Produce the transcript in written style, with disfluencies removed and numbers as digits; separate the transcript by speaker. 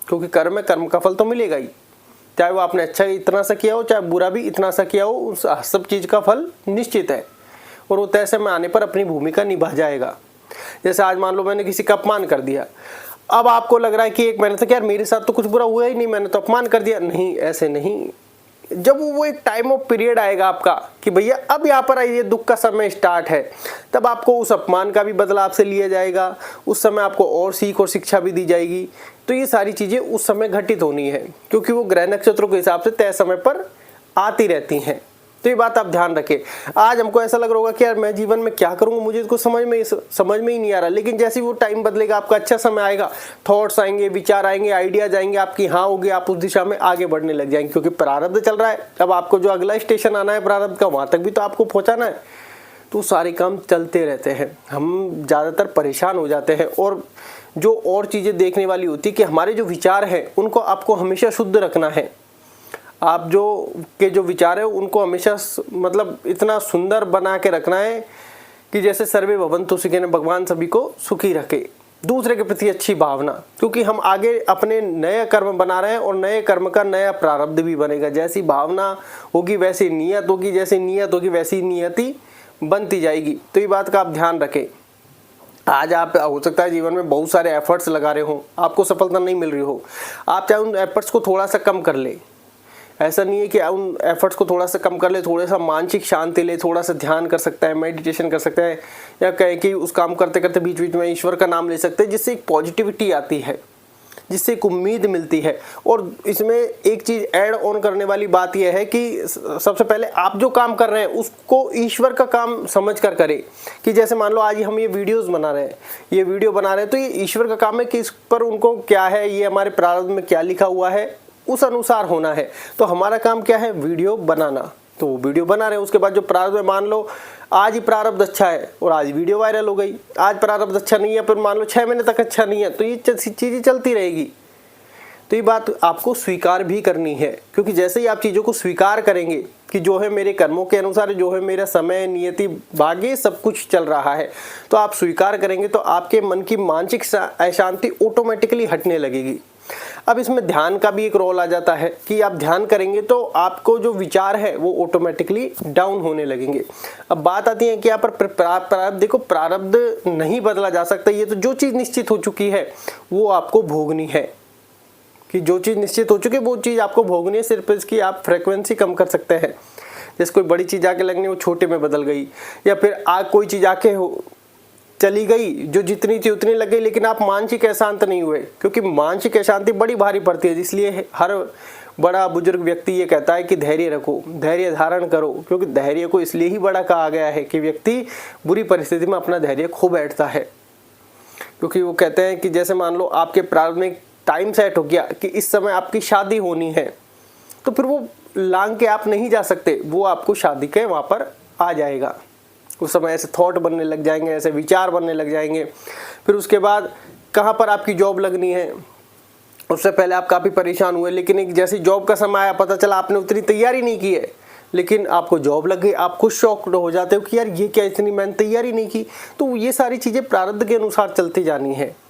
Speaker 1: क्योंकि कर्म में कर्म का फल तो मिलेगा ही, चाहे वो आपने अच्छा इतना सा किया हो चाहे बुरा भी इतना सा किया हो, उस सब चीज़ का फल निश्चित है और वो तय समय आने पर अपनी भूमिका निभा जाएगा। जैसे आज मान लो मैंने किसी का अपमान कर दिया, अब आपको लग रहा है कि एक महीने तक यार मेरे साथ तो कुछ बुरा हुआ ही नहीं, मैंने तो अपमान कर दिया। नहीं, ऐसे नहीं। जब वो एक टाइम ऑफ पीरियड आएगा आपका कि भैया अब यहाँ पर आइए, दुख का समय स्टार्ट है, तब आपको उस अपमान का भी बदला आपसे लिया जाएगा। उस समय आपको और सीख और शिक्षा भी दी जाएगी। तो ये सारी चीज़ें उस समय घटित होनी है, क्योंकि वो ग्रह नक्षत्रों के हिसाब से तय समय पर आती रहती हैं। तो ये बात आप ध्यान रखें। आज हमको ऐसा लग रहा होगा कि यार मैं जीवन में क्या करूंगा, मुझे इसको समझ में ही नहीं आ रहा, लेकिन जैसे ही वो टाइम बदलेगा, आपका अच्छा समय आएगा, थॉट्स आएंगे, विचार आएंगे, आइडियाज आएंगे, आपकी हाँ होगी, आप उस दिशा में आगे बढ़ने लग जाएंगे, क्योंकि प्रारब्ध चल रहा है। अब आपको जो अगला स्टेशन आना है प्रारब्ध का, वहां तक भी तो आपको पहुंचाना है। तो सारे काम चलते रहते हैं, हम ज़्यादातर परेशान हो जाते हैं। और जो और चीज़ें देखने वाली होती है कि हमारे जो विचार हैं उनको आपको हमेशा शुद्ध रखना है। आप जो विचार है उनको हमेशा मतलब इतना सुंदर बना के रखना है कि जैसे सर्वे भवन्तु सुखिनः, भगवान सभी को सुखी रखे। दूसरे के प्रति अच्छी भावना, क्योंकि हम आगे अपने नए कर्म बना रहे हैं और नए कर्म का नया प्रारब्ध भी बनेगा। जैसी भावना होगी वैसी नियत होगी, जैसी नियत होगी वैसी नियति बनती जाएगी। तो ये बात का आप ध्यान रखें। आज आप हो सकता है जीवन में बहुत सारे एफर्ट्स लगा रहे हो, आपको सफलता नहीं मिल रही हो, आप चाहे उन एफर्ट्स को थोड़ा सा कम कर ले। ऐसा नहीं है कि उन एफर्ट्स को थोड़ा सा कम कर ले, थोड़ा सा मानसिक शांति ले, थोड़ा सा ध्यान कर सकता है, मेडिटेशन कर सकता है, या कहें कि उस काम करते करते बीच बीच में ईश्वर का नाम ले सकते हैं, जिससे एक पॉजिटिविटी आती है, जिससे एक उम्मीद मिलती है। और इसमें एक चीज़ ऐड ऑन करने वाली बात यह है कि सबसे पहले आप जो काम कर रहे हैं उसको ईश्वर का काम समझ कर करें। कि जैसे मान लो आज हम ये वीडियोस बना रहे हैं, ये वीडियो बना रहे हैं, तो ये ईश्वर का काम है कि इस पर उनको क्या है, ये हमारे प्रारब्ध में क्या लिखा हुआ है उस अनुसार होना है। तो हमारा काम क्या है, वीडियो बनाना। तो वो वीडियो बना रहे हैं, उसके बाद जो प्रारब्ध में मान लो आज ही प्रारब्ध अच्छा है और आज वीडियो वायरल हो गई, आज प्रारब्ध अच्छा नहीं है फिर मान लो 6 महीने तक अच्छा नहीं है, तो ये चीज़ें चलती रहेगी। तो ये बात आपको स्वीकार भी करनी है, क्योंकि जैसे ही आप चीज़ों को स्वीकार करेंगे कि जो है मेरे कर्मों के अनुसार, जो है मेरा समय, नियति, भाग्य सब कुछ चल रहा है, तो आप स्वीकार करेंगे तो आपके मन की मानसिक अशांति ऑटोमेटिकली हटने लगेगी। अब इसमें ध्यान का भी एक रोल आ जाता है कि आप ध्यान करेंगे तो आपको जो विचार है वो ऑटोमेटिकली डाउन होने लगेंगे। अब बात आती है कि यहाँ पर प्रारब्ध, देखो प्रारब्ध नहीं बदला जा सकता, ये तो जो चीज़ निश्चित हो चुकी है वो आपको भोगनी है। कि जो चीज़ निश्चित हो चुकी है वो चीज़ आपको भोगनी है, सिर्फ इसकी आप फ्रिक्वेंसी कम कर सकते हैं। जैसे कोई बड़ी चीज़ आके लगनी वो छोटे में बदल गई, या फिर कोई चीज़ आके चली गई जो जितनी थी उतनी लग गई, लेकिन आप मानसिक अशांत नहीं हुए, क्योंकि मानसिक अशांति बड़ी भारी पड़ती है। इसलिए हर बड़ा बुजुर्ग व्यक्ति ये कहता है कि धैर्य रखो, धैर्य धारण करो, क्योंकि धैर्य को इसलिए ही बड़ा कहा गया है कि व्यक्ति बुरी परिस्थिति में अपना धैर्य खो बैठता है। क्योंकि वो कहते हैं कि जैसे मान लो आपके प्रारब्ध में टाइम सेट हो गया कि इस समय आपकी शादी होनी है, तो फिर वो लांग के आप नहीं जा सकते, वो आपको शादी के वहाँ पर आ जाएगा। उस समय ऐसे थॉट बनने लग जाएंगे, ऐसे विचार बनने लग जाएंगे। फिर उसके बाद कहाँ पर आपकी जॉब लगनी है, उससे पहले आप काफ़ी परेशान हुए, लेकिन एक जैसे जॉब का समय आया, पता चला आपने उतनी तैयारी नहीं की है, लेकिन आपको जॉब लग गई, आप खुद शॉक्ड हो जाते हो कि यार ये क्या, इतनी मैंने तैयारी नहीं की। तो ये सारी चीज़ें प्रारब्ध के अनुसार चलती जानी है।